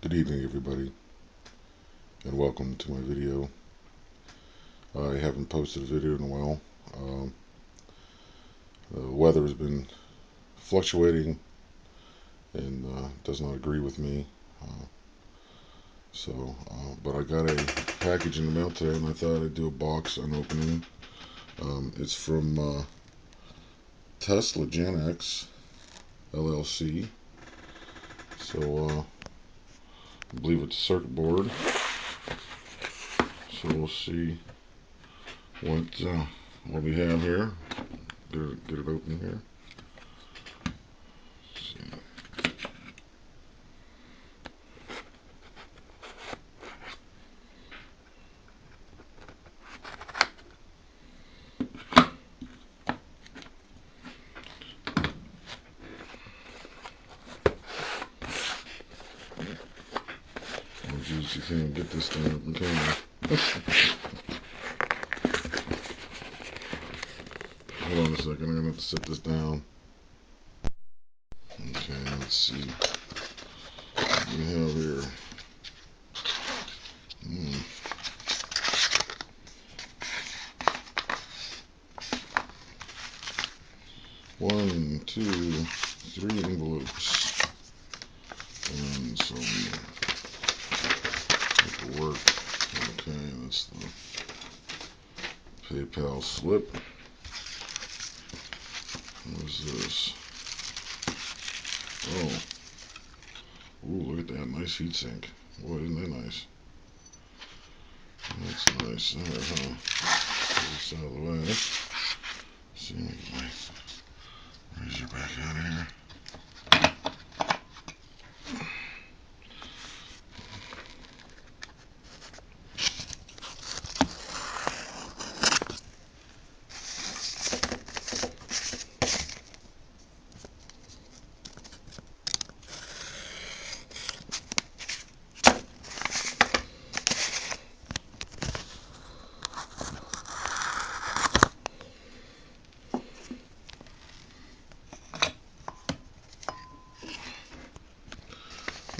Good evening, everybody, and welcome to my video. I haven't posted a video in a while. The weather has been fluctuating and does not agree with me. But I got a package in the mail today, and I thought I'd do a box unopening. It's from TeslagenX LLC. So I believe it's a circuit board. So we'll see what we have here. Get it open here. Let's see. Oh geez, you can't get this thing open, can you? Hold on a second, I'm gonna have to set this down. Okay, let's see what we have here. One, two, three envelopes. And some paperwork. Okay, that's the PayPal slip. What is this? Oh. Ooh, look at that. Nice heat sink. Boy, isn't that nice? That's nice. Alright, huh? Get this out of the way. Let's see, make my razor back out of here.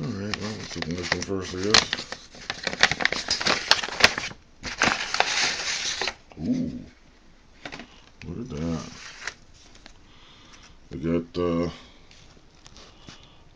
Alright, well, let's open this one first, I guess. Ooh, look at that. We got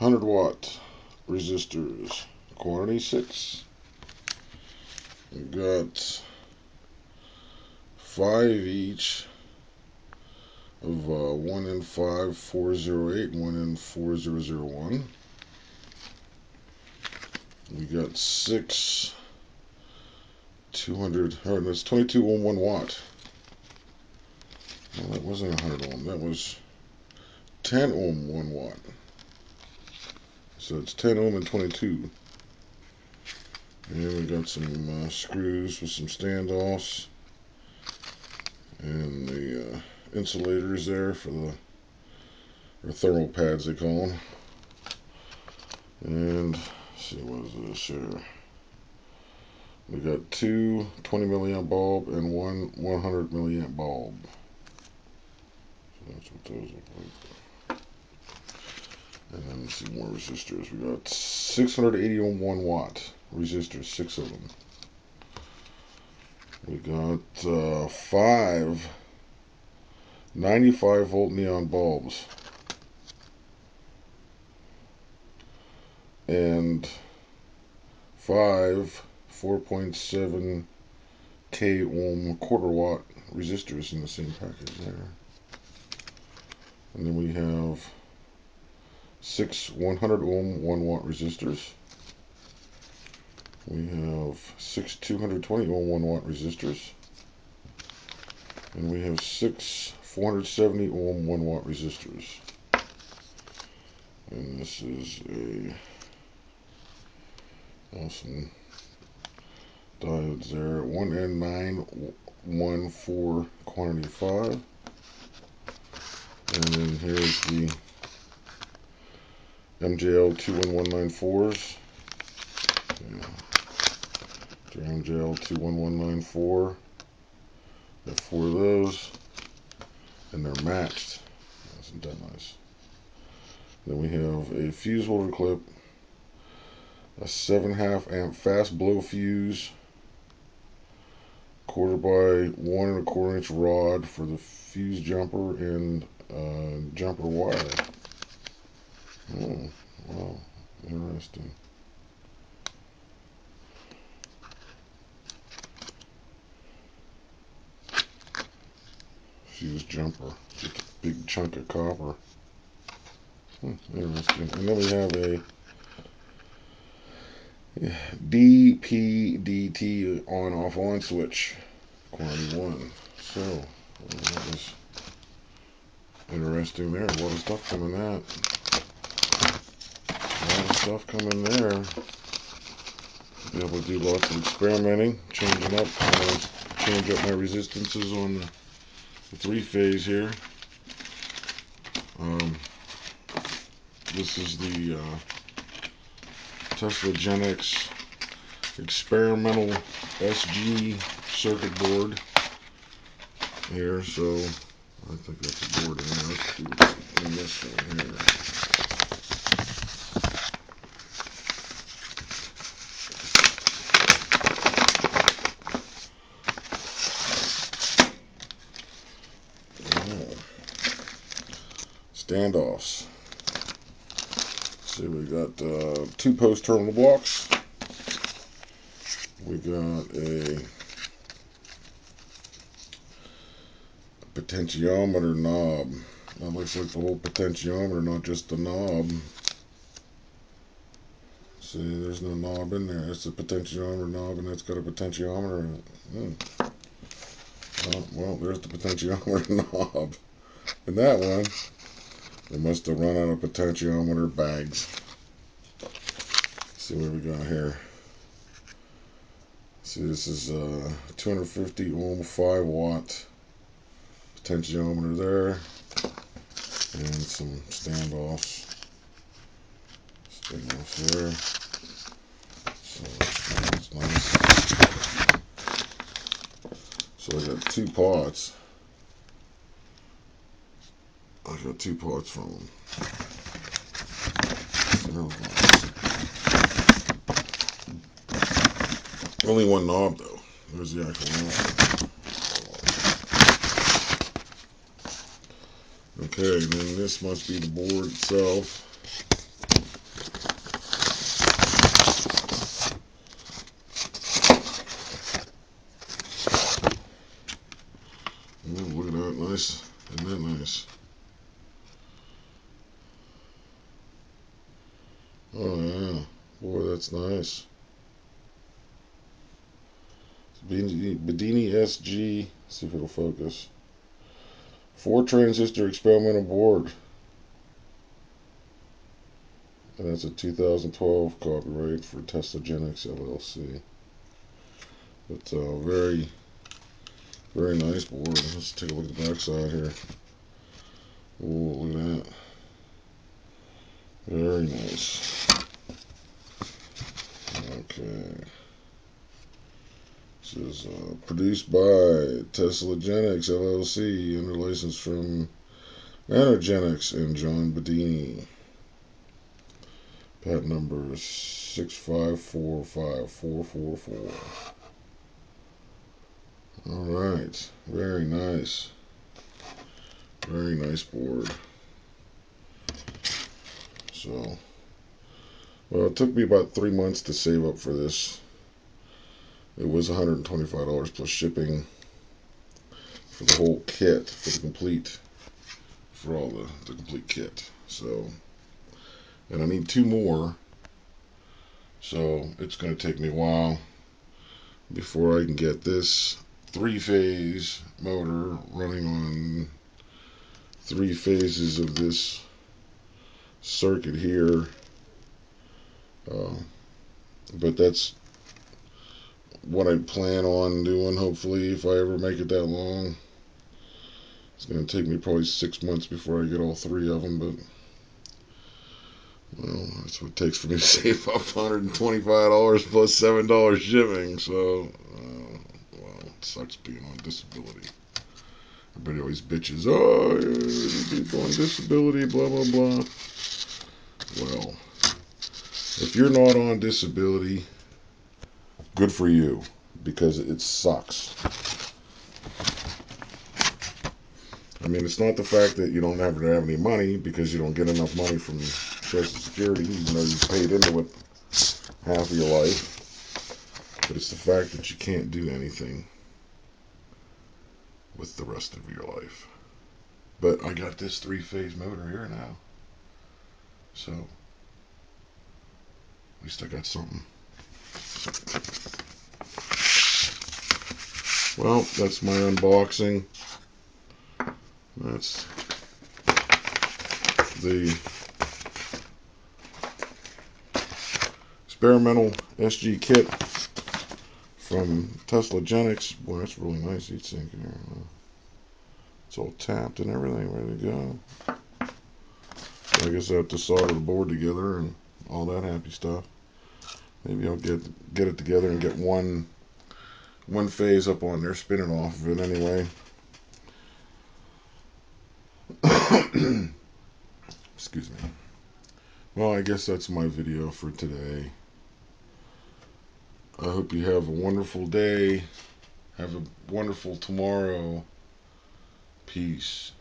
100-watt resistors, quantity 6. We got 5 each of 1N5408 and 1N4001. We got 6 200, oh, that's 22 ohm 1 watt. Well, that wasn't 100 ohm, that was 10 ohm 1 watt. So it's 10 ohm and 22. And we got some screws with some standoffs and the insulators there for the thermal pads, they call them. And let's see, what is this here? We got 2 20 milliamp bulb and 1 100 milliamp bulb. So that's what those look like. And then let's see, more resistors. We got 680 ohm 1 watt resistors, 6 of them. We got 5 95 volt neon bulbs and 5 4.7 k ohm quarter watt resistors in the same package there. And then we have 6 100 ohm 1 watt resistors. We have 6 220 ohm 1 watt resistors. And we have 6 470 ohm 1 watt resistors. And this is a awesome diodes there. 1N914 quantity 5. And then here's the MJL 21194s. Yeah. MJL 21194. Got 4 of those. And they're matched. Isn't that nice? Then we have a fuse holder clip, a 7.5 amp fast blow fuse, 1/4 by 1 1/4 inch rod for the fuse jumper, and jumper wire. Oh, wow, interesting. Fuse jumper, just a big chunk of copper. Interesting. And then we have a DPDT on switch, quantity 1. So that was interesting there. A lot of stuff coming that. A lot of stuff coming there. Be able to do lots of experimenting, changing up. I'm going to change up my resistances on the 3-phase here. This is the TeslagenX Experimental SG circuit board here. So I think that's a board in there. Let's see what's in this one here. Standoffs. See, we got 2 post terminal blocks. We got a potentiometer knob. That looks like the whole potentiometer, not just the knob. See, there's no knob in there. It's a potentiometer knob, and it's got a potentiometer in it. Oh, well, there's the potentiometer knob. And that one, they must have run out of potentiometer bags. Let's see what we got here. See, this is a 250 ohm 5 watt potentiometer there, and some standoffs there. So that's nice. So I got 2 pots. I got 2 pots from them. Only 1 knob though. There's the actual knob. Okay, and then this must be the board itself. Ooh, look at that, nice. Isn't that nice? Oh yeah, boy, that's nice. Bedini SG, see if it'll focus. 4 transistor experimental board. And that's a 2012 copyright for TeslagenX LLC. But very, very nice board. Let's take a look at the back side here. Oh, look at that. Very nice. Okay. This is produced by TeslagenX LLC under license from TeslagenX and John Bedini. Patent number is 6545444. Alright, very nice. Very nice board. So, well, it took me about 3 months to save up for this. It was $125 plus shipping for the whole kit, for all the complete kit. So, and I need 2 more. So it's going to take me a while before I can get this 3-phase motor running on 3 phases of this circuit here. But that's what I plan on doing, hopefully, if I ever make it that long. It's going to take me probably 6 months before I get all 3 of them, but well, that's what it takes for me to save up $125 plus $7 shipping. So, well, it sucks being on disability. Everybody always bitches, oh, people on disability, blah, blah, blah. Well, If you're not on disability, good for you, because it sucks. I mean, it's not the fact that you don't have any money because you don't get enough money from Social Security, even though you've paid into it half of your life. But it's the fact that you can't do anything with the rest of your life. But I got this 3-phase motor here now. So, at least I got something. Well, that's my unboxing. That's the Experimental SG kit from TeslagenX. Boy, that's really nice heat sink here. It's all tapped and everything, ready to go. So I guess I have to solder the board together and all that happy stuff. Maybe I'll get it together and get one phase up on there, spinning off of it anyway. Excuse me. Well, I guess that's my video for today. I hope you have a wonderful day. Have a wonderful tomorrow. Peace.